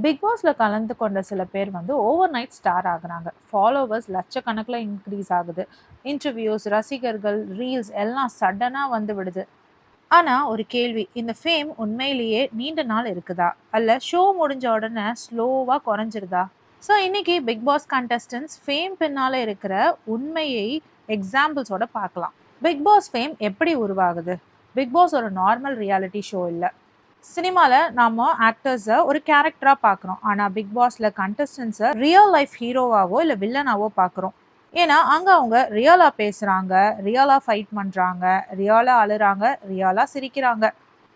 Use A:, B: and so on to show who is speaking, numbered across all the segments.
A: Big பாஸ்ல கலந்து கொண்ட சில பேர் வந்து ஓவர் நைட் ஸ்டார் ஆகுறாங்க. ஃபாலோவர்ஸ் லட்சக்கணக்கில் இன்க்ரீஸ் ஆகுது. இன்டர்வியூஸ், ரசிகர்கள், ரீல்ஸ் எல்லாம் சடனா வந்து விடுது. ஆனா ஒரு கேள்வி, இந்த ஃபேம் உண்மையிலேயே நீண்ட நாள் இருக்குதா? அல்ல ஷோ முடிஞ்ச உடனே ஸ்லோவா குறைஞ்சிருதா? ஸோ இன்னைக்கு பிக் பாஸ் கண்டஸ்டன்ஸ் ஃபேம் பின்னால இருக்கிற உண்மையை எக்ஸாம்பிள்ஸோட பார்க்கலாம். பிக் பாஸ் ஃபேம் எப்படி உருவாகுது? பிக் பாஸ் ஒரு நார்மல் ரியாலிட்டி ஷோ இல்ல. சினிமால நாம ஆக்டர்ஸ ஒரு கேரக்டரா பார்க்குறோம். ஆனா பிக் பாஸ்ல கண்டஸ்டன்ஸ ரியல் லைஃப் ஹீரோவாவோ இல்ல வில்லனாவோ பார்க்குறோம். ஏன்னா அங்க அவங்க ரியலா பேசுறாங்க, ரியலா ஃபைட் பண்றாங்க, ரியலா அழுறாங்க, ரியலா சிரிக்கிறாங்க.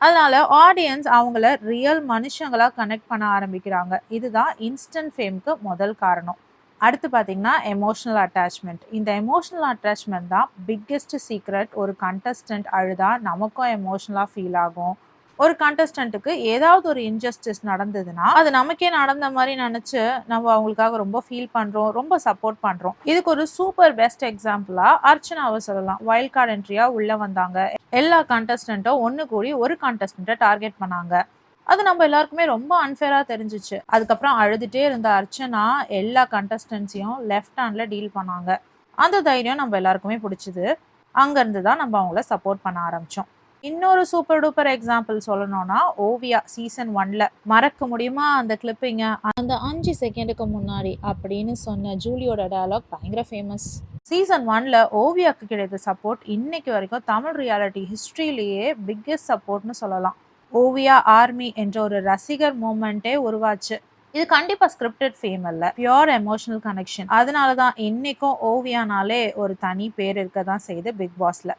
A: அதனால ஆடியன்ஸ் அவங்கள ரியல் மனுஷங்களா கனெக்ட் பண்ண ஆரம்பிக்கிறாங்க. இதுதான் இன்ஸ்டன்ட் ஃபேம்க்கு முதல் காரணம். அடுத்து பார்த்தீங்கன்னா, எமோஷனல் அட்டாச்மெண்ட். இந்த எமோஷனல் அட்டாச்மெண்ட் தான் பிக்கெஸ்ட் சீக்ரெட். ஒரு கண்டஸ்டன்ட் அழுதா நமக்கும் எமோஷனலா ஃபீல் ஆகும். ஒரு கண்டஸ்டன்ட்டுக்கு ஏதாவது ஒரு இன்ஜஸ்டிஸ் நடந்ததுன்னா, அது நமக்கே நடந்த மாரி நெனச்சு, நம்ம அவங்களுக்காக ரொம்ப ஃபீல் பண்றோம், ரொம்ப சப்போர்ட் பண்றோம். இதுக்கு ஒரு சூப்பர் பெஸ்ட் எக்ஸாம்பிளா அர்ச்சனாவ சொல்லலாம். வைல்ட் கார்ட் என்ட்ரியா உள்ள வந்தாங்க. எல்லா கண்டஸ்டன்ட்டும் ஒண்ணு கூடி ஒரு கண்டஸ்டன்ட்ட டார்கெட் பண்ணாங்க. அது நம்ம எல்லாருக்குமே ரொம்ப அன்ஃபேரா தெரிஞ்சுச்சு. அதுக்கப்புறம் அழுதுட்டே இருந்த அர்ச்சனா எல்லா கண்டஸ்டன்ட்ஸையும் லெஃப்ட் ஹேண்ட்ல டீல் பண்ணாங்க. அந்த தைரியம் நம்ம எல்லாருக்குமே புடிச்சது. அங்கருந்து தான் நம்ம அவங்கள சப்போர்ட் பண்ண ஆரம்பிச்சோம். இன்னொரு சூப்பர் டூப்பர் எக்ஸாம்பிள் சொல்லணும்னா, ஓவியா சீசன் 1ல மறக்க முடியுமா அந்த கிளிப்பிங்க? அந்த 5 செகண்டுக்கு முன்னாடி அப்படின்னு சொன்ன ஜூலியோட டயலாக் பயங்கர ஃபேமஸ். சீசன் 1ல ஓவியாக்கு கிடைத்த சப்போர்ட் இன்னைக்கு வரைக்கும் தமிழ் ரியாலிட்டி ஹிஸ்டரியிலேயே பிக்கெஸ்ட் சப்போர்ட்னு சொல்லலாம். ஓவியா ஆர்மி என்ற ஒரு ரசிகர் மூமெண்ட்டே உருவாச்சு. இது கண்டிப்பா ஸ்கிரிப்டட் ஃபேம் அல்ல. Pure emotional connection. அதனால தான் இன்னைக்கும் ஓவியானாலே ஒரு தனி பேர் இருக்க தான் செய்யுது பிக் பாஸ்ல.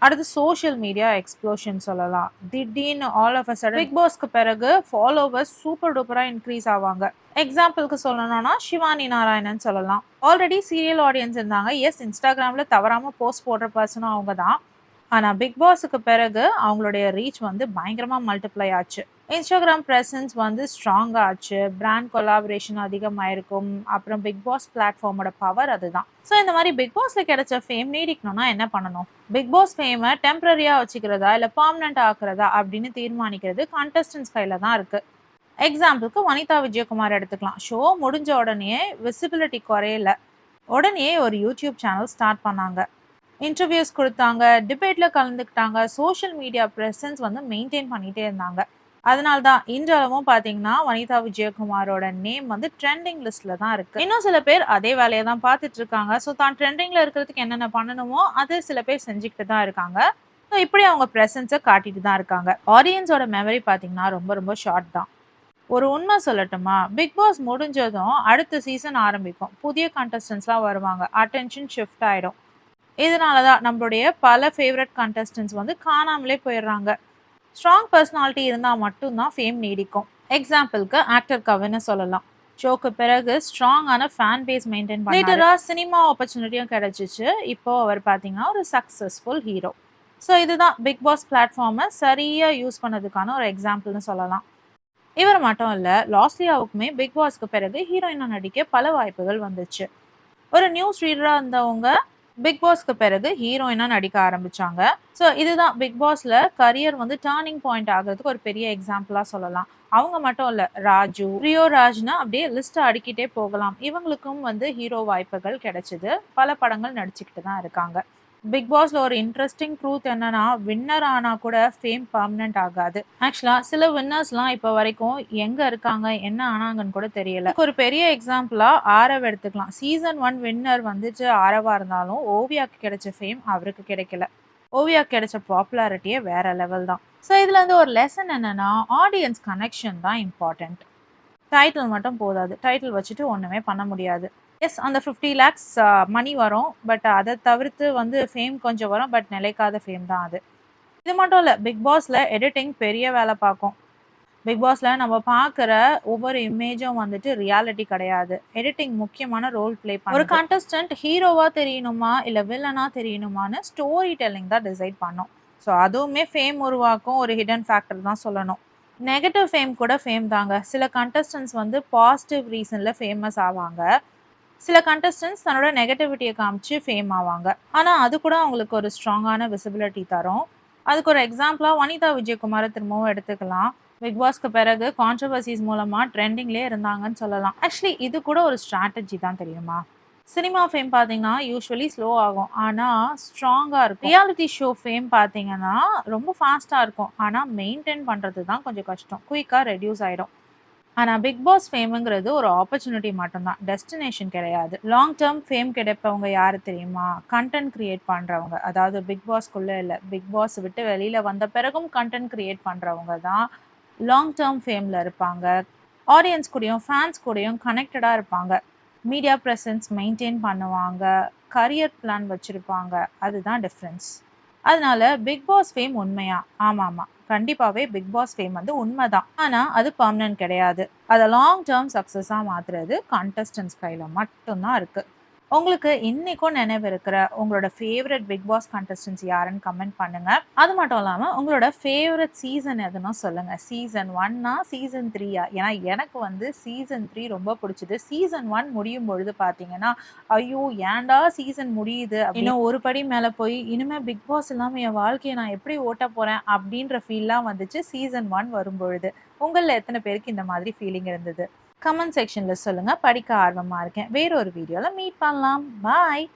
A: அடுத்து சோஷியல் மீடியா எக்ஸ்ப்ளோஷன் சொல்லலாம். திடீர்னு all of a sudden big பாஸ்க்கு பிறகு ஃபாலோவர்ஸ் சூப்பர் டூப்பரா இன்க்ரீஸ் ஆவாங்க. எக்ஸாம்பிளுக்கு சொல்லணும்னா ஷிவானி நாராயணன் சொல்லலாம். ஆல்ரெடி சீரியல் ஆடியன்ஸ் இருந்தாங்க. எஸ், இன்ஸ்டாகிராம்ல தவறாம போஸ்ட் போடுற பர்சனும் அவங்க தான். ஆனா பிக் பாஸுக்கு பிறகு அவங்களுடைய ரீச் வந்து பயங்கரமா மல்டிப்ளை ஆச்சு. இன்ஸ்டாகிராம் பிரசன்ஸ் வந்து ஸ்ட்ராங் ஆச்சு. பிராண்ட் கொலாபரேஷன் அதிகமாயிருக்கும். அப்புறம் பிக் பாஸ் பிளாட்ஃபார்மோட பவர் அதுதான். ஸோ இந்த மாதிரி பிக் பாஸ்ல கிடைச்ச ஃபேம் நீடிக்கணும்னா என்ன பண்ணணும்? பிக் பாஸ் ஃபேமை டெம்பரரியா வச்சுக்கிறதா இல்ல பெர்மனன்ட் ஆக்குறதா அப்படின்னு தீர்மானிக்கிறது கண்டஸ்டன்ஸ் கையில தான் இருக்கு. எக்ஸாம்பிளுக்கு வனிதா விஜயகுமார் எடுத்துக்கலாம். ஷோ முடிஞ்ச உடனே விசிபிலிட்டி குறையல. உடனே ஒரு யூடியூப் சேனல் ஸ்டார்ட் பண்ணாங்க. இன்டர்வியூஸ் குடுத்தாங்க, டிபேட்ல கலந்துக்கிட்டாங்க. சோஷியல் மீடியா பிரசன்ஸ் வந்து மெயின்டெயின் பண்ணிட்டே இருந்தாங்க. அதனால தான் இன்றளவும் பார்த்தீங்கன்னா, வனிதா விஜயகுமாரோட நேம் வந்து ட்ரெண்டிங் லிஸ்ட்ல தான் இருக்கு. இன்னும் சில பேர் அதே வேலைய தான் பார்த்துட்டு இருக்காங்க. ஸோ தான் ட்ரெண்டிங்ல இருக்கிறதுக்கு என்னென்ன பண்ணணுமோ, அது சில பேர் செஞ்சுக்கிட்டு தான் இருக்காங்க. ஸோ இப்படி அவங்க பிரசன்ஸ காட்டிட்டு தான் இருக்காங்க. ஆடியன்ஸோட மெமரி பார்த்தீங்கன்னா, ரொம்ப ரொம்ப ஷார்ட் தான். ஒரு உண்மை சொல்லட்டுமா? பிக் பாஸ் முடிஞ்சதும் அடுத்த சீசன் ஆரம்பிக்கும். புதிய கண்டஸ்டன்ட்ஸ்லாம் வருவாங்க. அட்டென்ஷன் ஷிஃப்ட் ஆயிடும். இதனால தான் நம்மளுடைய பல ஃபேவரட் கண்டஸ்டன்ட்ஸ் வந்து காணாமலே போயிடுறாங்க. ஸ்ட்ராங் பர்சனாலிட்டி இருந்தால் மட்டும்தான் ஃபேம் நீடிக்கும். எக்ஸாம்பிளுக்கு ஆக்டர் கவின்னு சொல்லலாம். ஷோக்கு பிறகு ஸ்ட்ராங்கான ஃபேன் பேஸ் மெயின்டைன் பண்ணாரு. லேட்டரா சினிமா ஆப்பர்ச்சுனிட்டியும் கிடைச்சிச்சு. இப்போ அவர் பார்த்தீங்கன்னா ஒரு சக்ஸஸ்ஃபுல் ஹீரோ. ஸோ இதுதான் பிக் பாஸ் பிளாட்ஃபார்மை சரியாக யூஸ் பண்ணதுக்கான ஒரு எக்ஸாம்பிள்னு சொல்லலாம். இவர் மட்டும் இல்லை, லாஸ்லியாவுக்குமே பிக் பாஸ்க்கு பிறகு ஹீரோயினாக நடிக்க பல வாய்ப்புகள் வந்துச்சு. ஒரு நியூஸ் ரீடரா இருந்தவங்க பிக் பாஸ்க்கு பிறகு ஹீரோயினா நடிக்க ஆரம்பிச்சாங்க. ஸோ இதுதான் பிக் பாஸ்ல கரியர் வந்து டர்னிங் பாயிண்ட் ஆகிறதுக்கு ஒரு பெரிய எக்ஸாம்பிளா சொல்லலாம். அவங்க மட்டும் இல்ல, ராஜு, ரியோ ராஜ்னா அப்படியே லிஸ்ட் அடுக்கிட்டே போகலாம். இவங்களுக்கும் வந்து ஹீரோ வாய்ப்புகள் கிடைச்சது. பல படங்கள் நடிச்சுக்கிட்டு தான் இருக்காங்க. பிக் பாஸ்ல ஒரு இன்ட்ரெஸ்டிங் ட்ரூத் என்னன்னா, வின்னர் ஆனா கூட ஃபேம் பர்மனன்ட் ஆகாது. ஆக்சுவலா சில வின்னர்ஸ்லாம் இப்போ வரைக்கும் எங்க இருக்காங்க, என்ன ஆனாங்கன்னு கூட தெரியல. இதுக்கு ஒரு பெரிய எக்ஸாம்பிளா ஆரவ் எடுத்துக்கலாம். சீசன் 1 வின்னர் வந்துட்டு ஆரவா இருந்தாலும் ஓவியாக்கு கிடைச்ச ஃபேம் அவருக்கு கிடைக்கல. ஓவியாக்கு கிடைச்ச பாப்புலாரிட்டியே வேற லெவல் தான். ஸோ இதுல இருந்து ஒரு லெசன் என்னன்னா, ஆடியன்ஸ் கனெக்ஷன் தான் இம்பார்ட்டன்ட். டைட்டில் மட்டும் போதாது. டைட்டில் வச்சுட்டு ஒண்ணுமே பண்ண முடியாது. எஸ், அந்த 50 லேக்ஸ் மணி வரும். பட் அத தவிர்த்து வந்து ஃபேம் கொஞ்சம் வரும். பட் நிலைக்காத ஃபேம் தான் அது. இது மட்டும் இல்ல. பிக் பாஸ்ல எடிட்டிங் பெரிய வேலை பார்க்கும். பிக் பாஸ்ல நம்ம பார்க்குற ஒவ்வொரு இமேஜும் வந்துட்டு ரியாலிட்டி கிடையாது. எடிட்டிங் முக்கியமான ரோல் ப்ளே பண்ணுது. ஒரு கண்டஸ்டன்ட் ஹீரோவா தெரியணுமா, இல்ல வில்லனா தெரியணுமான்னு ஸ்டோரி டெல்லிங் தான் டிசைட் பண்ணும். ஸோ அதுவுமே ஃபேம் உருவாக்கும் ஒரு ஹிடன் ஃபேக்டர் தான் சொல்லணும். நெகட்டிவ் ஃபேம் கூட ஃபேம் தாங்க. சில கண்டஸ்டன்ட்ஸ் வந்து பாசிட்டிவ் ரீசன்ல ஃபேமஸ் ஆவாங்க. சில கண்டஸ்டன்ட்ஸ் தன்னோட நெகட்டிவிட்டிய காமிச்சு ஃபேம் ஆவாங்க. ஆனா அது கூட அவங்களுக்கு ஒரு ஸ்ட்ராங்கான விசிபிலிட்டி தரும். அதுக்கு ஒரு எக்ஸாம்பிளா வனிதா விஜயகுமார திரும்பவும் எடுத்துக்கலாம். பிக் பாஸ்க்கு பிறகு கான்ட்ரோவர்சிஸ் மூலமா ட்ரெண்டிங்லயே இருந்தாங்கன்னு சொல்லலாம். ஆக்சுவலி இது கூட ஒரு ஸ்ட்ராட்டஜி தான் தெரியுமா? சினிமா ஃபேம் பார்த்தீங்கன்னா, யூசுவலி ஸ்லோ ஆகும். ஆனா ஸ்ட்ராங்கா இருக்கும். ரியாலிட்டி ஷோ ஃபேம் பார்த்தீங்கன்னா, ரொம்ப ஃபாஸ்ட்டா இருக்கும். ஆனா மெயின்டெயின் பண்றது தான் கொஞ்சம் கஷ்டம். குயிக்கா ரெட்யூஸ் ஆயிடும். ஆனா பிக் பாஸ் ஃபேம்ங்கிறது ஒரு ஆப்பர்ச்சுனிட்டி மட்டும் தான். டெஸ்டினேஷன் கிடையாது. லாங் டெர்ம் ஃபேம் கிடைப்பவங்க யாரு தெரியுமா? கன்டென்ட் கிரியேட் பண்றவங்க. அதாவது பிக் பாஸ்க்குள்ள இல்ல. பிக் பாஸ் விட்டு வெளியில வந்த பிறகும் கன்டென்ட் கிரியேட் பண்றவங்க தான் லாங் டெர்ம் ஃபேம்ல இருப்பாங்க. ஆடியன்ஸ் கூடயும், ஃபேன்ஸ் கூடயும் கனெக்டடா இருப்பாங்க. மீடியா பிரசன்ஸ் மெயின்டெயின் பண்ணுவாங்க. கரியர் பிளான் வச்சிருப்பாங்க. அதுதான் டிஃபரன்ஸ். அதனால பிக் பாஸ் ஃபேம் உண்மையா? ஆமாமா. கண்டிப்பாவே பிக் பாஸ் ஃபேம் வந்து உண்மைதான். ஆனா அது பெர்மனன்ட் கிடையாது. அத லாங் டெர்ம் சக்சஸா மாத்துறது கண்டஸ்டன்ட்ஸ் கையில மட்டும் தான் இருக்கு. உங்களுக்கு இன்னைக்கும் நினைவு இருக்கிற உங்களோட ஃபேவரட் பிக் பாஸ் கண்டஸ்டன்ட்ஸ் யாருன்னு கமெண்ட் பண்ணுங்க. அது மட்டும் இல்லாம உங்களோட ஃபேவரட் சீசன் எதுன்னு சொல்லுங்க. சீசன் 1ஆ? சீசன் 3ஆ? ஏன்னா எனக்கு வந்து சீசன் 3 ரொம்ப பிடிச்சது. சீசன் 1 முடியும் பொழுது பார்த்தீங்கன்னா, ஐயோ! ஏன்டா சீசன் முடியுது? இன்னும் ஒரு படி மேல போய் இனிமே பிக் பாஸ் இல்லாம என் வாழ்க்கைய நான் எப்படி ஓட்டப் போறேன்? அப்படின்ற ஃபீல்லாம் வந்துச்சு சீசன் 1 வரும்பொழுது. உங்கள்ல எத்தன பேருக்கு இந்த மாதிரி ஃபீலிங் இருந்தது? கமெண்ட் செக்ஷன்ல சொல்லுங்க. படிக்க ஆர்வமா இருக்கேன். வேற ஒரு வீடியோல மீட் பண்ணலாம். பாய்.